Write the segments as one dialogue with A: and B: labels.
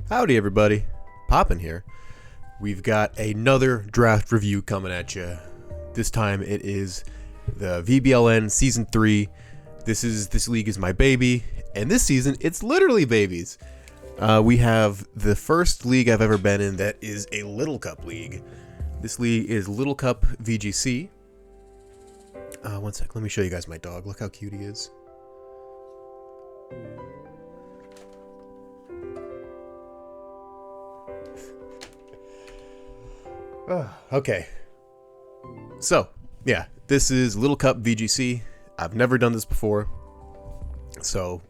A: Howdy everybody, Poppin' here. We've got another draft review coming at you. This time it is the VBL-N Season 3. This league is my baby, and this season it's literally babies. We have the first league I've ever been in that is a Little Cup league. This league is Little Cup VGC. One sec, let me show you guys my dog. Look how cute he is. Okay, so yeah, this is Little Cup VGC. I've never done this before, so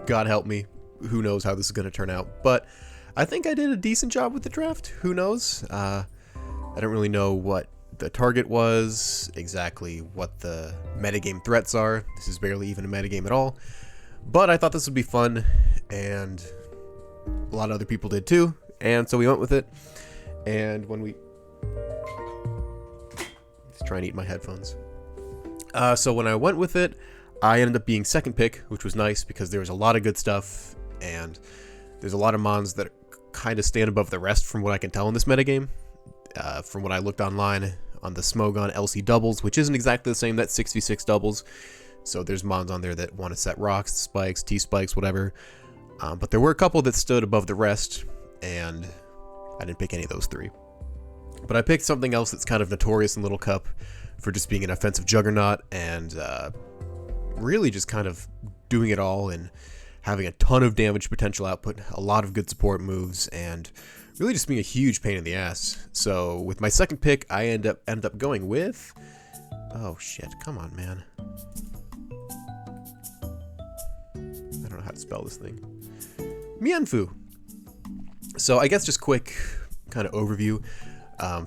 A: God help me, who knows how this is going to turn out, but I think I did a decent job with the draft. Who knows? I don't really know what the target was, exactly what the metagame threats are. This is barely even a metagame at all, but I thought this would be fun, and a lot of other people did too, and so we went with it. And when we try and eat my headphones. So when I went with it, I ended up being second pick, which was nice because there was a lot of good stuff, and there's a lot of mons that kind of stand above the rest from what I can tell in this metagame. From what I looked online on the Smogon LC doubles, which isn't exactly the same, that's 6v6 doubles. So there's mons on there that want to set rocks, spikes, T-spikes, whatever. But there were a couple that stood above the rest, and I didn't pick any of those three. But I picked something else that's kind of notorious in Little Cup for just being an offensive juggernaut and really just kind of doing it all and having a ton of damage potential output, a lot of good support moves, and really just being a huge pain in the ass. So with my second pick, I end up going with... Oh shit, come on, man. I don't know how to spell this thing. Mingfu. So I guess just quick kind of overview.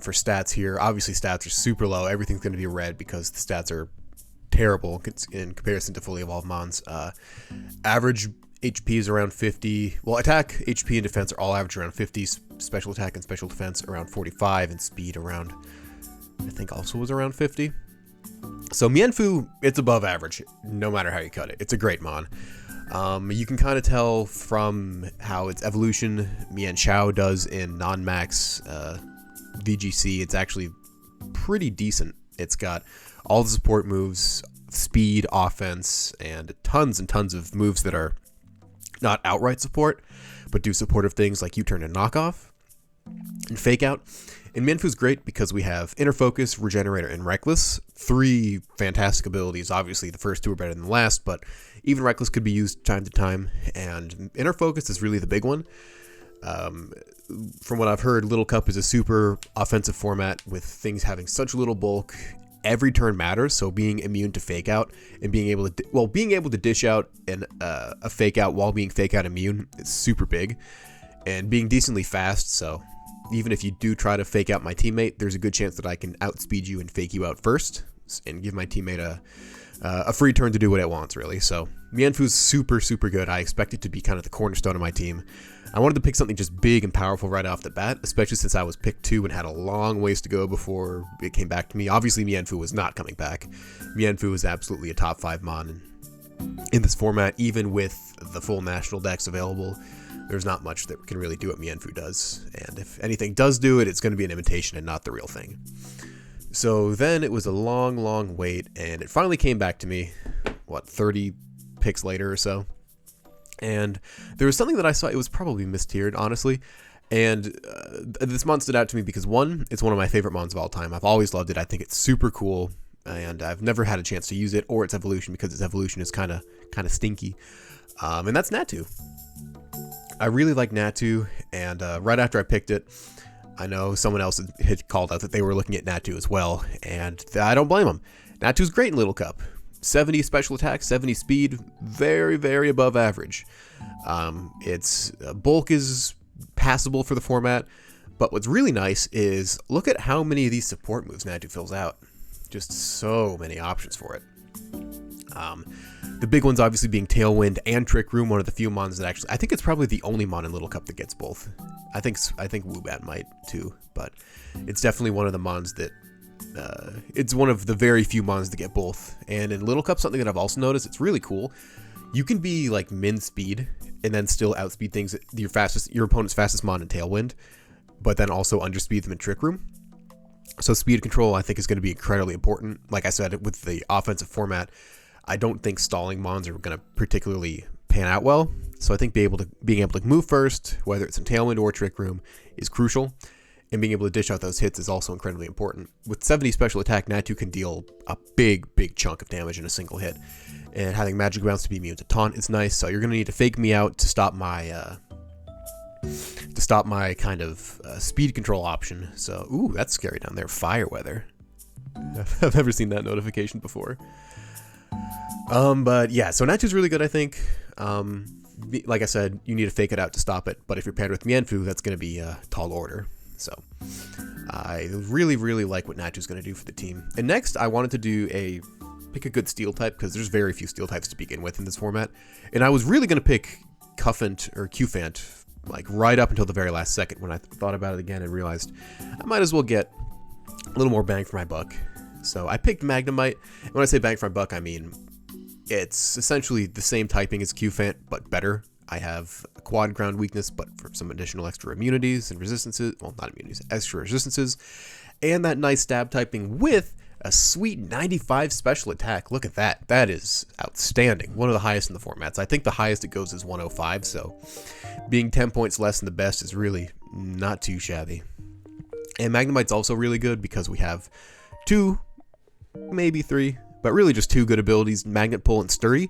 A: For stats here, obviously stats are super low. Everything's going to be red because the stats are terrible in comparison to fully evolved mons. Average HP is around 50. Well, attack, HP, and defense are all average around 50. Special attack and special defense around 45, and speed around, I think, also was around 50. So Mingfu, it's above average, no matter how you cut it. It's a great mon. You can kind of tell from how its evolution Mian Chao does in non-max VGC. It's actually pretty decent. It's got all the support moves, speed, offense, and tons of moves that are not outright support, but do supportive things like U-turn and knockoff and fake out. And Mingfu's great because we have Inner Focus, Regenerator, and Reckless. Three fantastic abilities. Obviously, the first two are better than the last, but even Reckless could be used time to time, and Inner Focus is really the big one. From what I've heard, Little Cup is a super offensive format with things having such little bulk. Every turn matters, so being immune to fake out and being able to dish out a fake out while being fake out immune is super big, and being decently fast. So even if you do try to fake out my teammate, there's a good chance that I can outspeed you and fake you out first and give my teammate a free turn to do what it wants, really. So Mingfu's super good. I expect it to be kind of the cornerstone of my team. I wanted to pick something just big and powerful right off the bat, especially since I was picked 2 and had a long ways to go before it came back to me. Obviously, Mingfu was not coming back. Mingfu is absolutely a top 5 mon in this format, even with the full national decks available. There's not much that can really do what Mingfu does, and if anything does do it, it's going to be an imitation and not the real thing. So then it was a long wait, and it finally came back to me, 30 picks later or so. And there was something that I saw, it was probably mistiered, honestly, and this mon stood out to me because, one, it's one of my favorite mons of all time. I've always loved it. I think it's super cool, and I've never had a chance to use it or its evolution because its evolution is kind of stinky, and that's Natu. I really like Natu, and right after I picked it, I know someone else had called out that they were looking at Natu as well, and I don't blame them. Natu's great in Little Cup. 70 special attack, 70 speed, very above average. Its bulk is passable for the format, but what's really nice is look at how many of these support moves Natu fills out. Just so many options for it. The big ones obviously being Tailwind and Trick Room, one of the few mons that actually, I think it's probably the only mon in Little Cup that gets both. I think Woobat might too, but it's definitely one of the mons that it's one of the very few mons that get both. And in Little Cup, something that I've also noticed, it's really cool. You can be like min speed and then still outspeed things, your opponent's fastest mon in Tailwind, but then also underspeed them in Trick Room. So speed control, I think, is going to be incredibly important. Like I said, with the offensive format, I don't think stalling mons are going to particularly pan out well. So I think being able to move first, whether it's in Tailwind or Trick Room, is crucial. And being able to dish out those hits is also incredibly important. With 70 special attack, Natu can deal a big chunk of damage in a single hit. And having Magic Bounce to be immune to taunt is nice. So you're going to need to fake me out to stop my kind of speed control option. So, ooh, that's scary down there. Fire weather. I've never seen that notification before. But yeah, so Natu's really good, I think. Like I said, you need to fake it out to stop it. But if you're paired with Mingfu, that's going to be a tall order. So I really like what Natu's going to do for the team. And next, I wanted to pick a good steel type, because there's very few steel types to begin with in this format. And I was really going to pick Cuffant or Qfant, like right up until the very last second, when I thought about it again and realized I might as well get a little more bang for my buck. So I picked Magnemite. And when I say bang for my buck, I mean it's essentially the same typing as Qfant, but better. I have a quad ground weakness, but for some additional extra immunities and resistances. Well, not immunities, extra resistances. And that nice stab typing with a sweet 95 special attack. Look at that. That is outstanding. One of the highest in the formats. I think the highest it goes is 105, so being 10 points less than the best is really not too shabby. And Magnemite's also really good because we have 2, maybe 3, but really just 2 good abilities, Magnet Pull and Sturdy.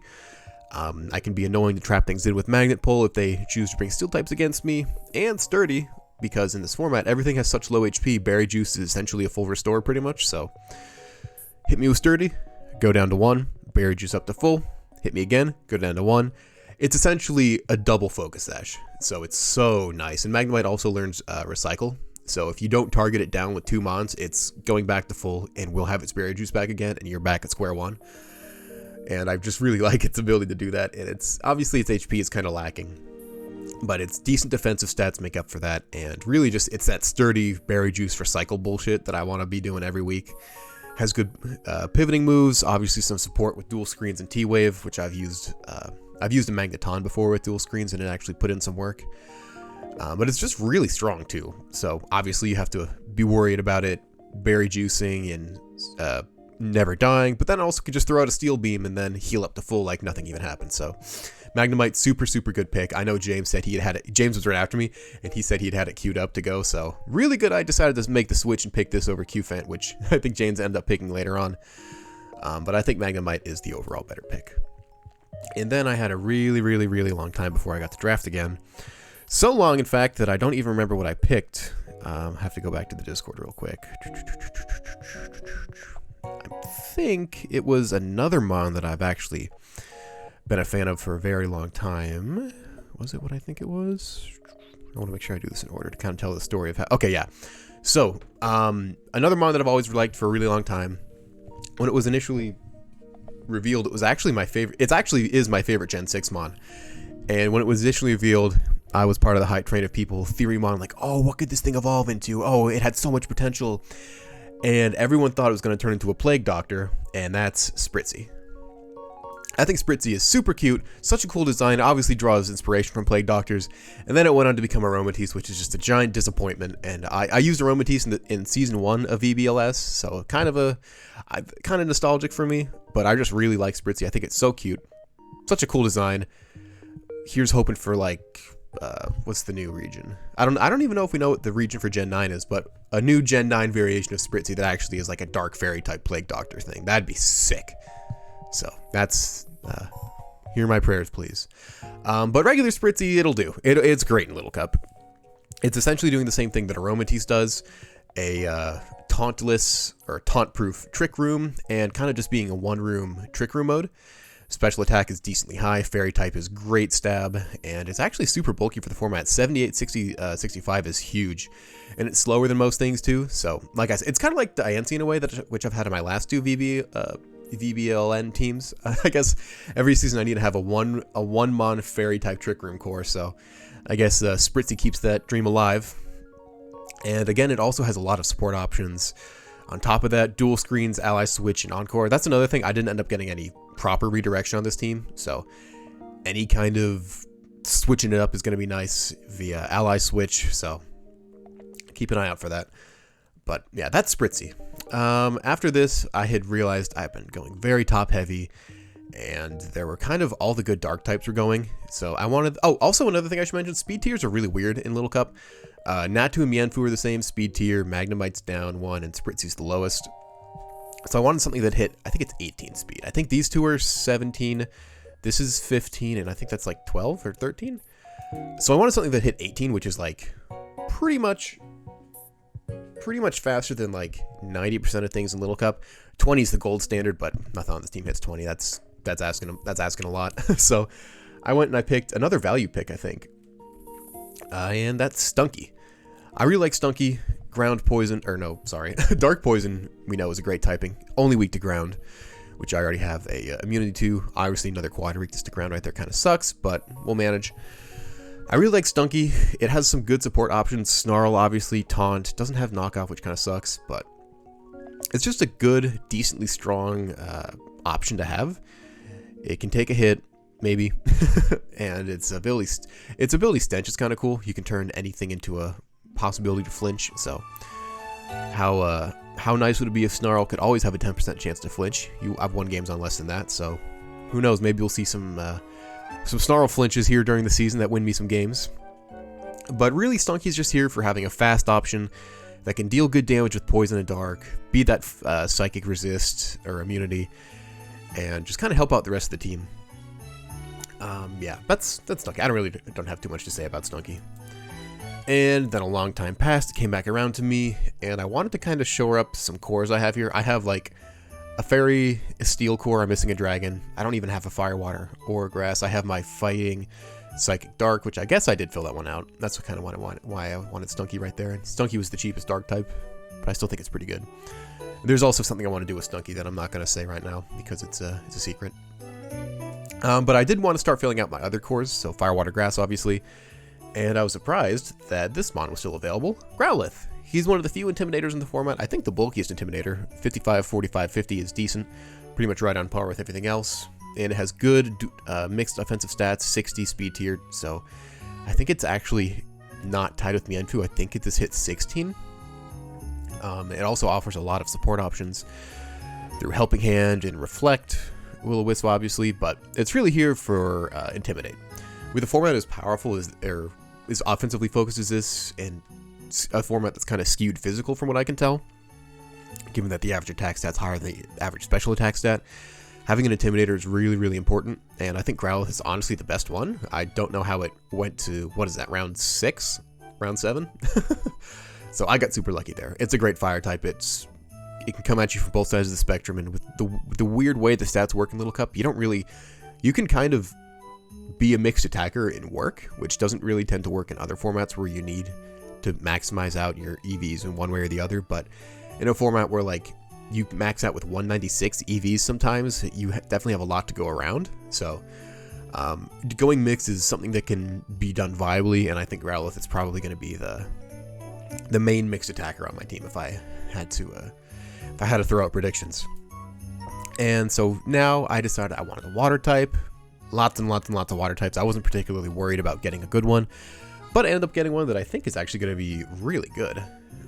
A: I can be annoying to trap things in with Magnet Pull if they choose to bring steel types against me, and Sturdy, because in this format, everything has such low HP, Berry Juice is essentially a full restore pretty much, so hit me with Sturdy, go down to 1, Berry Juice up to full, hit me again, go down to 1. It's essentially a double Focus Sash, so it's so nice. And Magnemite also learns Recycle, so if you don't target it down with 2 mons, it's going back to full and will have its Berry Juice back again, and you're back at square one. And I just really like its ability to do that, and it's obviously its HP is kind of lacking, but its decent defensive stats make up for that, and really just it's that sturdy Berry Juice Recycle bullshit that I want to be doing every week. Has good pivoting moves, obviously some support with dual screens and T-Wave, which I've used in Magneton before with dual screens, and it actually put in some work. But it's just really strong too, so obviously you have to be worried about it Berry Juicing and never dying, but then also could just throw out a Steel Beam and then heal up to full like nothing even happened. So Magnemite, super good pick. I know James said he had it. James was right after me, and he said he'd had it queued up to go. So really good. I decided to make the switch and pick this over Qfant, which I think James ended up picking later on. But I think Magnemite is the overall better pick. And then I had a really long time before I got to draft again. So long, in fact, that I don't even remember what I picked. I have to go back to the Discord real quick. I think it was another mon that I've actually been a fan of for a very long time. Was it what I think it was? I want to make sure I do this in order to kind of tell the story of how... Okay, yeah. So, another mon that I've always liked for a really long time. When it was initially revealed, it was actually my favorite... It actually is my favorite Gen 6 mon. And when it was initially revealed, I was part of the hype train of people, theory mon, like, oh, what could this thing evolve into? Oh, it had so much potential. And everyone thought it was going to turn into a Plague Doctor, and that's Spritzy. I think Spritzy is super cute, such a cool design, obviously draws inspiration from Plague Doctors, and then it went on to become Aromatisse, which is just a giant disappointment, and I used Aromatisse in Season 1 of VBL-S, so kind of nostalgic for me, but I just really like Spritzy. I think it's so cute, such a cool design. Here's hoping for, like, what's the new region? I don't even know if we know what the region for Gen 9 is, but a new Gen 9 variation of Spritzy that actually is like a Dark Fairy type Plague Doctor thing. That'd be sick. So that's hear my prayers, please. But regular Spritzy, it'll do. It's great in Little Cup. It's essentially doing the same thing that Aromatisse does, a tauntless or taunt-proof Trick Room, and kind of just being a one-room Trick Room mode. Special attack is decently high, fairy type is great stab, and it's actually super bulky for the format. 78, 60, 65 is huge, and it's slower than most things too. So, like I said, it's kind of like Diancie in a way, which I've had in my last 2 VBL-N teams. I guess every season I need to have a one mon fairy type Trick Room core, so I guess Spritzy keeps that dream alive. And again, it also has a lot of support options. On top of that, dual screens, ally switch, and encore. That's another thing. I didn't end up getting any proper redirection on this team, so any kind of switching it up is going to be nice via ally switch, so keep an eye out for that. But yeah, that's Spritzy. After this, I had realized I've been going very top heavy, and there were kind of all the good dark types were going. So I wanted, oh, also another thing I should mention, speed tiers are really weird in Little Cup. Natu and Mingfu are the same speed tier, Magnemite's down 1, and Spritzy's the lowest. So I wanted something that hit, I think it's 18 speed. I think these two are 17, this is 15, and I think that's like 12 or 13. So I wanted something that hit 18, which is like pretty much faster than like 90% of things in Little Cup. 20 is the gold standard, but nothing on this team hits 20. That's asking a lot. So I went and I picked another value pick, I think, and that's Stunky. I really like Stunky. Ground poison, or no, sorry, dark poison. We know is a great typing, only weak to ground, which I already have a immunity to. Obviously, another quad weakness to ground right there kind of sucks, but we'll manage. I really like Stunky. It has some good support options. Snarl, obviously. Taunt. Doesn't have knockoff, which kind of sucks, but it's just a good, decently strong option to have. It can take a hit, maybe, and its ability stench is kind of cool. You can turn anything into a possibility to flinch, so how nice would it be if Snarl could always have a 10% chance to flinch? I've won games on less than that, so who knows, maybe we'll see some Snarl flinches here during the season that win me some games. But really, Stunky's just here for having a fast option that can deal good damage with poison and dark, be that psychic resist or immunity, and just kind of help out the rest of the team. Yeah, that's Stunky. I don't have too much to say about Stunky. And then a long time passed, it came back around to me, and I wanted to kind of shore up some cores I have here. I have like a fairy, a steel core, I'm missing a dragon. I don't even have a fire, water, or grass. I have my fighting, psychic, dark, which I guess I did fill that one out. That's kind of why I wanted Stunky right there. And Stunky was the cheapest dark type, but I still think it's pretty good. There's also something I want to do with Stunky that I'm not going to say right now because it's a secret. But I did want to start filling out my other cores, so fire, water, grass, obviously. And I was surprised that this mon was still available. Growlithe. He's one of the few intimidators in the format. I think the bulkiest intimidator. 55, 45, 50 is decent. Pretty much right on par with everything else. And it has good mixed offensive stats, 60 speed tier. So I think it's actually not tied with Mingfu. I think it just hits 16. It also offers a lot of support options through Helping Hand and Reflect. Will-O-Wisp, obviously, but it's really here for Intimidate. With a format as powerful as offensively focused as this, and a format that's kind of skewed physical from what I can tell, given that the average attack stat's higher than the average special attack stat, having an Intimidator is really, really important, and I think Growlithe is honestly the best one. I don't know how it went to, what is that, round 6? Round 7? So I got super lucky there. It's a great fire type. It can come at you from both sides of the spectrum, and with the weird way the stats work in Little Cup, you can kind of be a mixed attacker and work, which doesn't really tend to work in other formats where you need to maximize out your EVs in one way or the other. But in a format where like you max out with 196 EVs sometimes, you definitely have a lot to go around. So going mixed is something that can be done viably, and I think Growlithe is probably going to be the main mixed attacker on my team if I had to throw out predictions. And so now I decided I wanted a water type. Lots and lots and lots of water types. I wasn't particularly worried about getting a good one, but I ended up getting one that I think is actually going to be really good,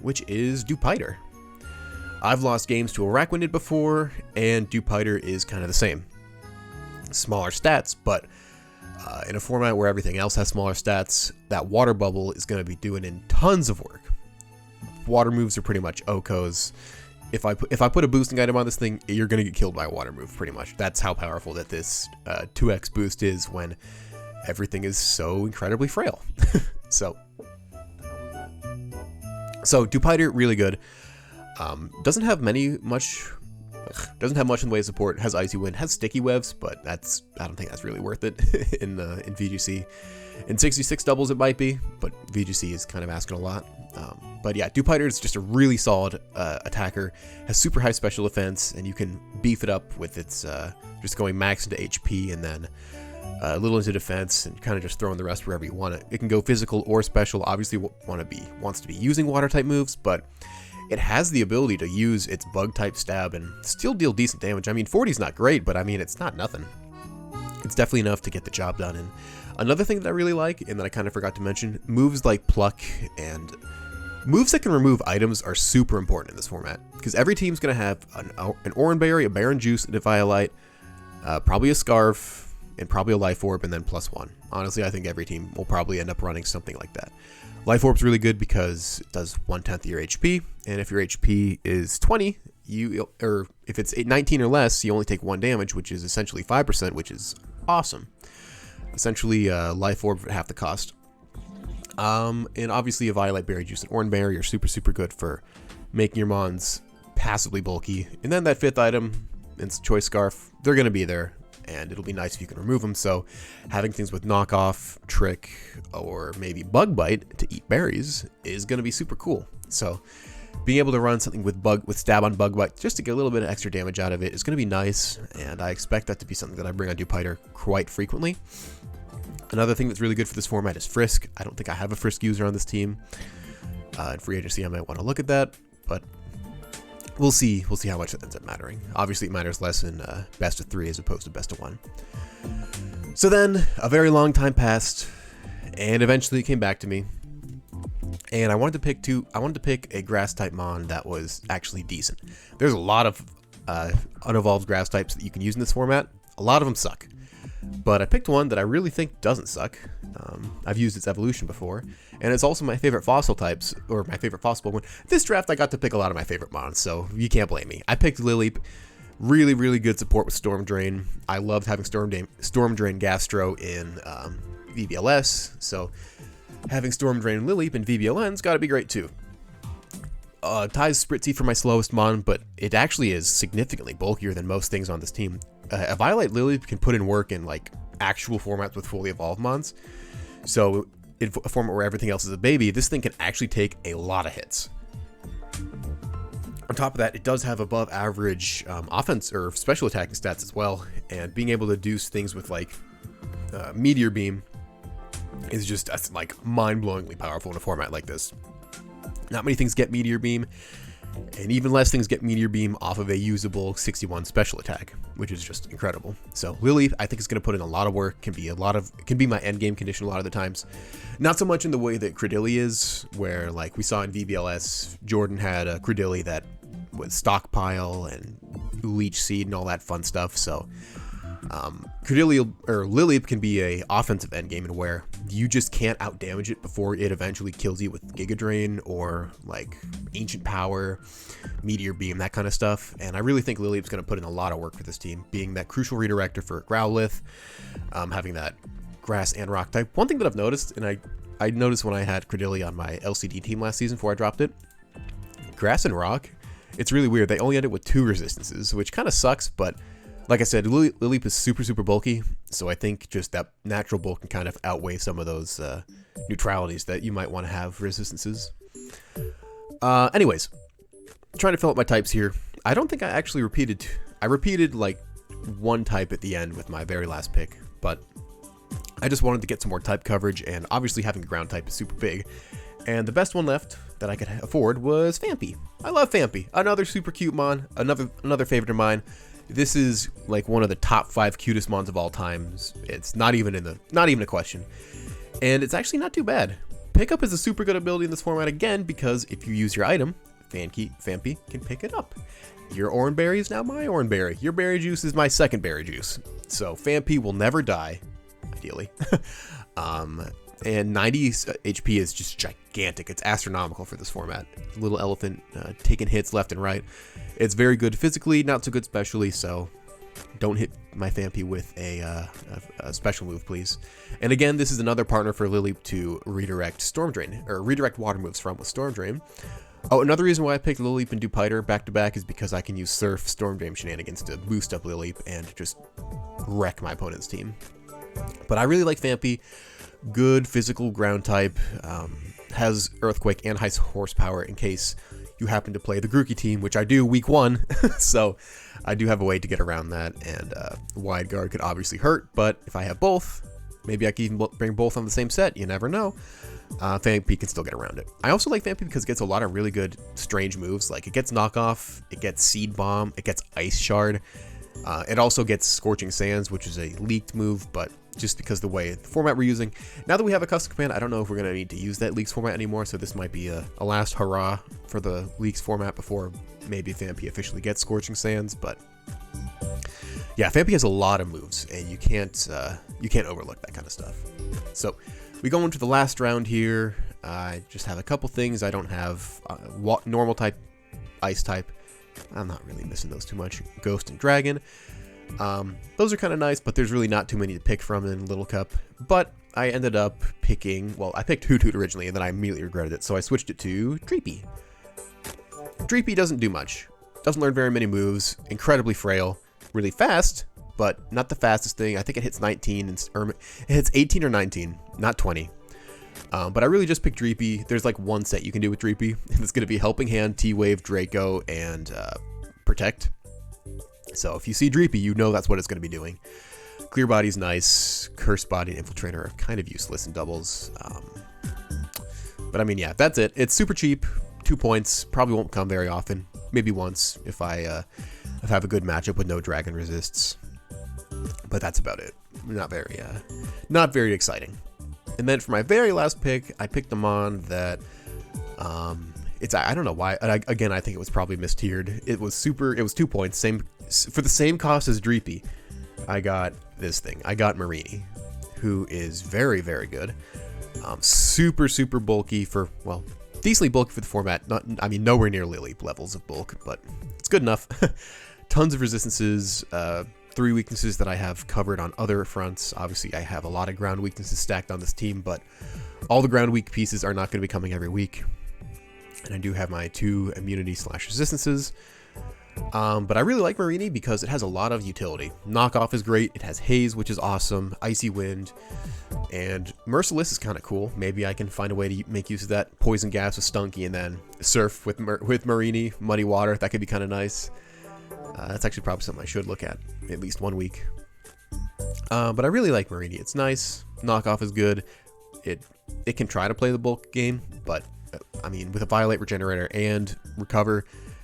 A: which is dewpider. I've lost games to a Rakwanid before, and dewpider is kind of the same. Smaller stats, but in a format where everything else has smaller stats, that water bubble is going to be doing in tons of work. Water moves are pretty much OHKOs. If I put a boosting item on this thing, you're going to get killed by a water move, pretty much. That's how powerful that this 2x boost is when everything is so incredibly frail. So dewpider, really good. Doesn't have much in the way of support. Has Icy Wind, has Sticky Webs, but I don't think that's really worth it in VGC. In 66 doubles it might be, but VGC is kind of asking a lot. But yeah, dewpider is just a really solid attacker, has super high special defense, and you can beef it up with its just going max into HP and then a little into defense and kind of just throwing the rest wherever you want it. It can go physical or special. Obviously wants to be using water type moves, but it has the ability to use its bug type stab and still deal decent damage. I mean, 40 is not great, but I mean, it's not nothing. It's definitely enough to get the job done. And Another thing that I really like, and that I kind of forgot to mention, moves like pluck and moves that can remove items are super important in this format, because every team's going to have an Oran Berry, a Baron Juice, a Violite, probably a Scarf, and probably a Life Orb, and then +1. Honestly, I think every team will probably end up running something like that. Life Orb's really good because it does 1/10 of your HP, and if your HP is 20, or if it's 19 or less, you only take 1 damage, which is essentially 5%, which is awesome. Essentially, Life Orb at half the cost. And obviously a Violet Berry Juice and Oran Berry are super, super good for making your mons passively bulky. And then that 5th item, it's Choice Scarf, they're going to be there, and it'll be nice if you can remove them. So having things with Knockoff, Trick, or maybe Bug Bite to eat berries is going to be super cool. So being able to run something with Stab on Bug Bite just to get a little bit of extra damage out of it is going to be nice, and I expect that to be something that I bring on dewpider quite frequently. Another thing that's really good for this format is Frisk. I don't think I have a Frisk user on this team. In free agency, I might want to look at that, but we'll see. We'll see how much it ends up mattering. Obviously, it matters less in best of 3 as opposed to best of 1. So then, a very long time passed, and eventually it came back to me. And I wanted to pick a grass type mon that was actually decent. There's a lot of unevolved grass types that you can use in this format. A lot of them suck. But I picked one that I really think doesn't suck. I've used its evolution before, and it's also my favorite fossil types, or my favorite fossil one. This draft, I got to pick a lot of my favorite mons, so you can't blame me. I picked Lileep. Really, really good support with Storm Drain. I loved having Storm Drain Gastro in VBLS, so having Storm Drain and Lileep in VBL-N's got to be great too. Ties Spritzy for my slowest mon, but it actually is significantly bulkier than most things on this team. A Violet Lileep can put in work in like actual formats with fully evolved mons. So in a format where everything else is a baby, this thing can actually take a lot of hits. On top of that, it does have above average offense or special attacking stats as well, and being able to do things with like Meteor Beam is just like mind-blowingly powerful in a format like this. Not many things get Meteor Beam, and even less things get Meteor Beam off of a usable 61 special attack, which is just incredible. So Lileep, I think, is going to put in a lot of work. Can be my end game condition a lot of the times. Not so much in the way that Cradle is, where like we saw in VBLS, Jordan had a Cradle that was stockpile and leech seed and all that fun stuff. So Cradle or Lileep can be a offensive endgame, and where you just can't outdamage it before it eventually kills you with Giga Drain or like Ancient Power, Meteor Beam, that kind of stuff. And I really think Lileep's going to put in a lot of work for this team, being that crucial redirector for Growlithe, having that grass and rock type. One thing that I've noticed, and I noticed when I had Cradle on my LCD team last season before I dropped it, grass and rock, it's really weird. They only end it with 2 resistances, which kind of sucks, but like I said, Lileep is super, super bulky, so I think just that natural bulk can kind of outweigh some of those neutralities that you might want to have resistances. Anyways, trying to fill up my types here. I don't think I actually repeated. I repeated like 1 type at the end with my very last pick, but I just wanted to get some more type coverage, and obviously having a ground type is super big. And the best one left that I could afford was Fanpy. I love Fanpy. Another super cute mon, another favorite of mine. This is like one of the top 5 cutest mons of all times. It's not even a question. And it's actually not too bad. Pickup is a super good ability in this format again, because if you use your item, Fanpy can pick it up. Your Oran Berry is now my Oran Berry. Your Berry Juice is my second Berry Juice. So Fanpy will never die, ideally. And 90 HP is just gigantic. It's astronomical for this format. Little elephant taking hits left and right. It's very good physically, not so good specially, so don't hit my Fanpy with a special move, please. And again, this is another partner for Lileep to redirect Storm Drain, or redirect water moves from with Storm Drain. Oh, another reason why I picked Lileep and dewpider back-to-back is because I can use Surf Storm Drain shenanigans to boost up Lileep and just wreck my opponent's team. But I really like Fanpy. Good physical ground type, has Earthquake and high horsepower in case you happen to play the Grookey team, which I do week 1, so I do have a way to get around that, and Wide Guard could obviously hurt, but if I have both, maybe I can even bring both on the same set, you never know. Fanpy can still get around it. I also like Fanpy because it gets a lot of really good strange moves, like it gets Knockoff, it gets Seed Bomb, it gets Ice Shard, It also gets Scorching Sands, which is a leaked move, but just because the way the format we're using. Now that we have a custom command, I don't know if we're going to need to use that leaks format anymore, so this might be a last hurrah for the leaks format before maybe Fanpy officially gets Scorching Sands, but yeah, Fanpy has a lot of moves, and you can't overlook that kind of stuff. So we go into the last round here. I just have a couple things. I don't have normal type, ice type. I'm not really missing those too much. Ghost and Dragon. Those are kind of nice, but there's really not too many to pick from in Little Cup. But I ended up picking, well, I picked Hoot Hoot originally, and then I immediately regretted it, so I switched it to Dreepy. Dreepy doesn't do much. Doesn't learn very many moves. Incredibly frail. Really fast, but not the fastest thing. I think it hits 19, it hits 18 or 19, not 20. But I really just picked Dreepy. There's like one set you can do with Dreepy. It's going to be Helping Hand, T-Wave, Draco, and Protect. So if you see Dreepy, you know that's what it's going to be doing. Clear Body's nice. Curse Body and Infiltrator are kind of useless in doubles. But I mean, yeah, that's it. It's super cheap. 2 points. Probably won't come very often. Maybe once if I have a good matchup with no Dragon Resists. But that's about it. Not very exciting. And then for my very last pick, I picked a mon that I don't know why. Again, I think it was probably mistiered. It was 2 points, for the same cost as Dreepy. I got this thing. I got Marini, who is very, very good. Super, super bulky for, well, decently bulky for the format. Nowhere near Lily levels of bulk, but it's good enough. Tons of resistances, 3 weaknesses that I have covered on other fronts. Obviously, I have a lot of ground weaknesses stacked on this team, but all the ground weak pieces are not going to be coming every week. And I do have my 2 immunity/resistances. But I really like Marini because it has a lot of utility. Knockoff is great. It has Haze, which is awesome. Icy Wind. And Merciless is kind of cool. Maybe I can find a way to make use of that. Poison Gas with Stunky, and then Surf with Marini. Muddy Water. That could be kind of nice. That's actually probably something I should look at least 1 week. But I really like Marini. It's nice. Knockoff is good. It can try to play the bulk game, but I mean, with a Violate, Regenerator, and Recover,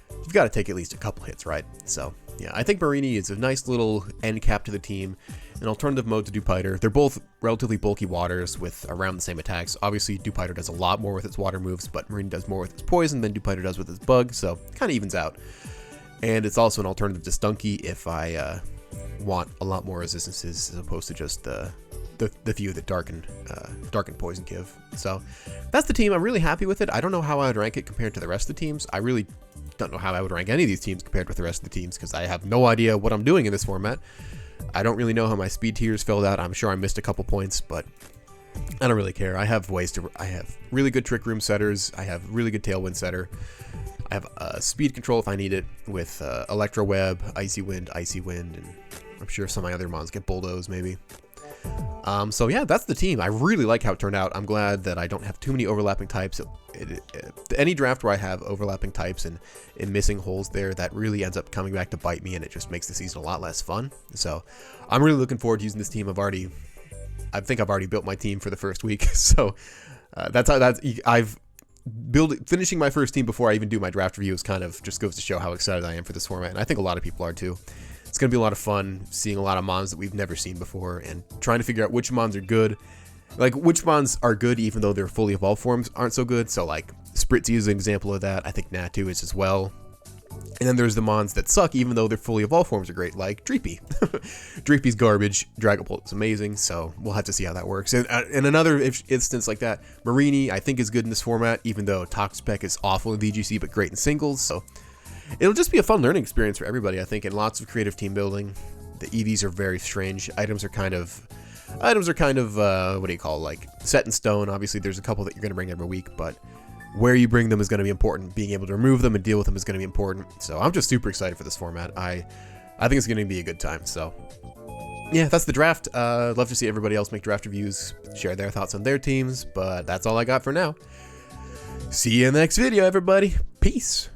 A: you've got to take at least a couple hits, right? So, yeah, I think Marini is a nice little end cap to the team. An alternative mode to dewpider. They're both relatively bulky waters with around the same attacks. Obviously, dewpider does a lot more with its water moves, but Marini does more with its poison than dewpider does with its bug, so kind of evens out. And it's also an alternative to Stunky if I want a lot more resistances as opposed to just the few that darken poison give. So that's the team. I'm really happy with it. I don't know how I would rank it compared to the rest of the teams. I really don't know how I would rank any of these teams compared with the rest of the teams because I have no idea what I'm doing in this format. I don't really know how my speed tiers filled out. I'm sure I missed a couple points, but I don't really care. I have really good Trick Room setters. I have really good Tailwind setter. I have speed control if I need it with Electro Web, Icy Wind, and I'm sure some of my other mons get Bulldoze maybe. So yeah, that's the team. I really like how it turned out. I'm glad that I don't have too many overlapping types. Any draft where I have overlapping types and missing holes there, that really ends up coming back to bite me, and it just makes the season a lot less fun. So I'm really looking forward to using this team. I think I've already built my team for the first week. So finishing my first team before I even do my draft review is kind of just goes to show how excited I am for this format, and I think a lot of people are too. It's going to be a lot of fun seeing a lot of mons that we've never seen before and trying to figure out which mons are good. Like, which mons are good even though their fully evolved forms aren't so good. So, like, Spritzy is an example of that. I think Natu is as well. And then there's the mons that suck even though their fully evolved forms are great, like Dreepy. Dreepy's garbage. Dragapult is amazing, so we'll have to see how that works. And another instance like that, Marini, I think is good in this format, even though Toxapex is awful in VGC but great in singles. So it'll just be a fun learning experience for everybody, I think, and lots of creative team building. The EVs are very strange. Items are kind of what do you call, like, set in stone. Obviously, there's a couple that you're going to bring every week, but where you bring them is going to be important. Being able to remove them and deal with them is going to be important. So I'm just super excited for this format. I think it's going to be a good time. So yeah, that's the draft. Love to see everybody else make draft reviews, share their thoughts on their teams, but that's all I got for now. See you in the next video, everybody. Peace.